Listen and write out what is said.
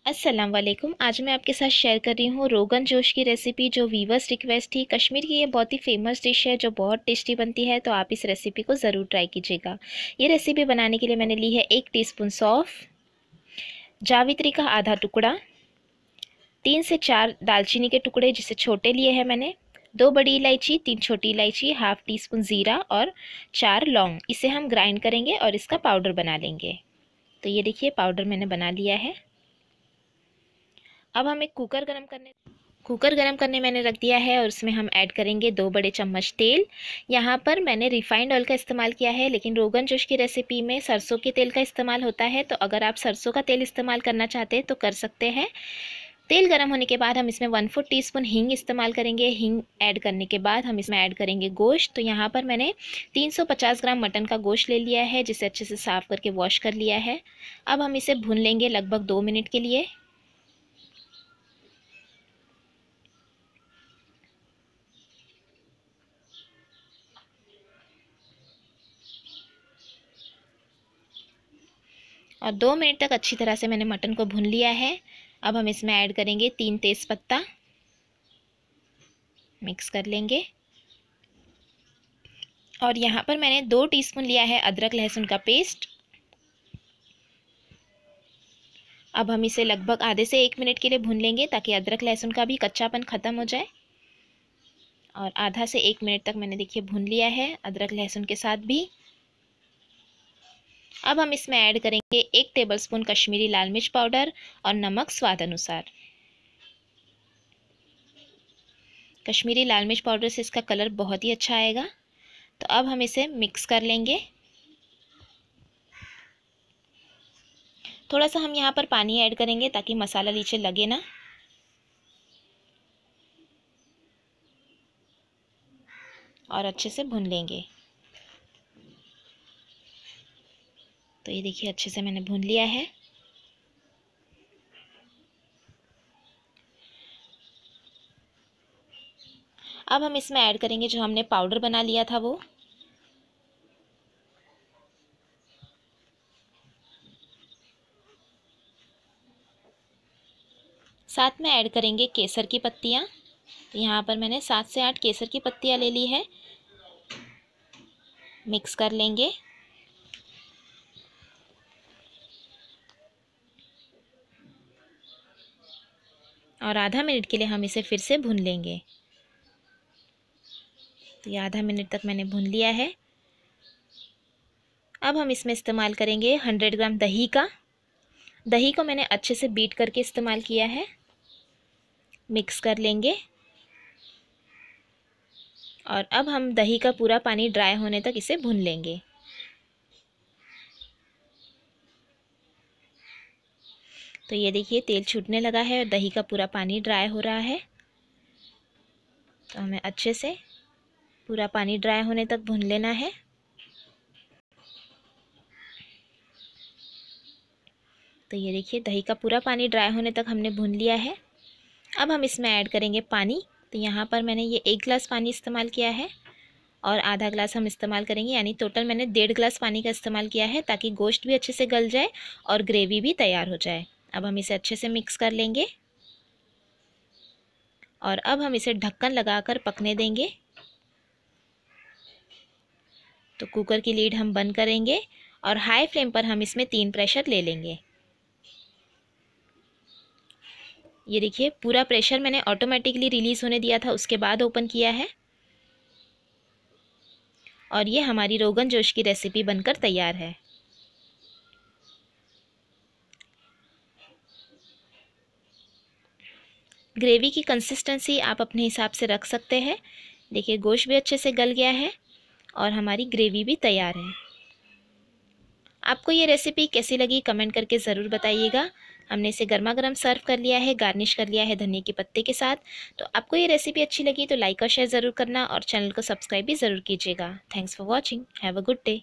अस्सलाम वालेकुम। आज मैं आपके साथ शेयर कर रही हूँ रोगन जोश की रेसिपी, जो वीवर्स रिक्वेस्ट थी। कश्मीर की ये बहुत ही फेमस डिश है जो बहुत टेस्टी बनती है, तो आप इस रेसिपी को ज़रूर ट्राई कीजिएगा। ये रेसिपी बनाने के लिए मैंने ली है 1 टीस्पून सौंफ, जावित्री का आधा टुकड़ा, 3 से 4 दालचीनी के टुकड़े जिसे छोटे लिए हैं मैंने, 2 बड़ी इलायची, 3 छोटी इलायची, हाफ टी स्पून ज़ीरा और 4 लौंग। इसे हम ग्राइंड करेंगे और इसका पाउडर बना लेंगे। तो ये देखिए पाउडर मैंने बना लिया है। अब हम एक कुकर गरम करने मैंने रख दिया है और उसमें हम ऐड करेंगे 2 बड़े चम्मच तेल। यहाँ पर मैंने रिफाइंड ऑयल का इस्तेमाल किया है, लेकिन रोगन जोश की रेसिपी में सरसों के तेल का इस्तेमाल होता है, तो अगर आप सरसों का तेल इस्तेमाल करना चाहते हैं तो कर सकते हैं। तेल गर्म होने के बाद हम इसमें 1/4 टीस्पून हींग इस्तेमाल करेंगे। हींग ऐड करने के बाद हम इसमें ऐड करेंगे गोश्त। तो यहाँ पर मैंने 350 ग्राम मटन का गोश्त ले लिया है, जिसे अच्छे से साफ़ करके वॉश कर लिया है। अब हम इसे भून लेंगे लगभग 2 मिनट के लिए। और 2 मिनट तक अच्छी तरह से मैंने मटन को भून लिया है। अब हम इसमें ऐड करेंगे 3 तेज़पत्ता, मिक्स कर लेंगे। और यहाँ पर मैंने 2 टीस्पून लिया है अदरक लहसुन का पेस्ट। अब हम इसे लगभग आधे से 1 मिनट के लिए भून लेंगे, ताकि अदरक लहसुन का भी कच्चापन ख़त्म हो जाए। और आधा से 1 मिनट तक मैंने देखिए भून लिया है अदरक लहसुन के साथ भी। अब हम इसमें ऐड करेंगे 1 टेबलस्पून कश्मीरी लाल मिर्च पाउडर और नमक स्वाद अनुसार। कश्मीरी लाल मिर्च पाउडर से इसका कलर बहुत ही अच्छा आएगा। तो अब हम इसे मिक्स कर लेंगे। थोड़ा सा हम यहाँ पर पानी ऐड करेंगे ताकि मसाला नीचे लगे ना। और अच्छे से भून लेंगे। तो ये देखिए अच्छे से मैंने भून लिया है। अब हम इसमें ऐड करेंगे जो हमने पाउडर बना लिया था वो। साथ में ऐड करेंगे केसर की पत्तियाँ। तो यहाँ पर मैंने 7 से 8 केसर की पत्तियाँ ले ली है। मिक्स कर लेंगे। और आधा मिनट के लिए हम इसे फिर से भून लेंगे। तो ये आधा मिनट तक मैंने भून लिया है। अब हम इसमें इस्तेमाल करेंगे 100 ग्राम दही का। दही को मैंने अच्छे से बीट करके इस्तेमाल किया है। मिक्स कर लेंगे। और अब हम दही का पूरा पानी ड्राई होने तक इसे भून लेंगे। तो ये देखिए तेल छूटने लगा है और दही का पूरा पानी ड्राई हो रहा है। तो हमें अच्छे से पूरा पानी ड्राई होने तक भून लेना है। तो ये देखिए दही का पूरा पानी ड्राई होने तक हमने भून लिया है। अब हम इसमें ऐड करेंगे पानी। तो यहाँ पर मैंने ये 1 गिलास पानी इस्तेमाल किया है और आधा गिलास हम इस्तेमाल करेंगे, यानी टोटल मैंने 1.5 गिलास पानी का इस्तेमाल किया है, ताकि गोश्त भी अच्छे से गल जाए और ग्रेवी भी तैयार हो जाए। अब हम इसे अच्छे से मिक्स कर लेंगे और अब हम इसे ढक्कन लगाकर पकने देंगे। तो कुकर की लीड हम बंद करेंगे और हाई फ्लेम पर हम इसमें 3 प्रेशर ले लेंगे। ये देखिए पूरा प्रेशर मैंने ऑटोमेटिकली रिलीज़ होने दिया था, उसके बाद ओपन किया है। और ये हमारी रोगन जोश की रेसिपी बनकर तैयार है। ग्रेवी की कंसिस्टेंसी आप अपने हिसाब से रख सकते हैं। देखिए गोश्त भी अच्छे से गल गया है और हमारी ग्रेवी भी तैयार है। आपको ये रेसिपी कैसी लगी कमेंट करके ज़रूर बताइएगा। हमने इसे गर्मा गर्म सर्व कर लिया है, गार्निश कर लिया है धनिया के पत्ते के साथ। तो आपको ये रेसिपी अच्छी लगी तो लाइक और शेयर ज़रूर करना और चैनल को सब्सक्राइब भी ज़रूर कीजिएगा। Thanks for watching. Have a good day.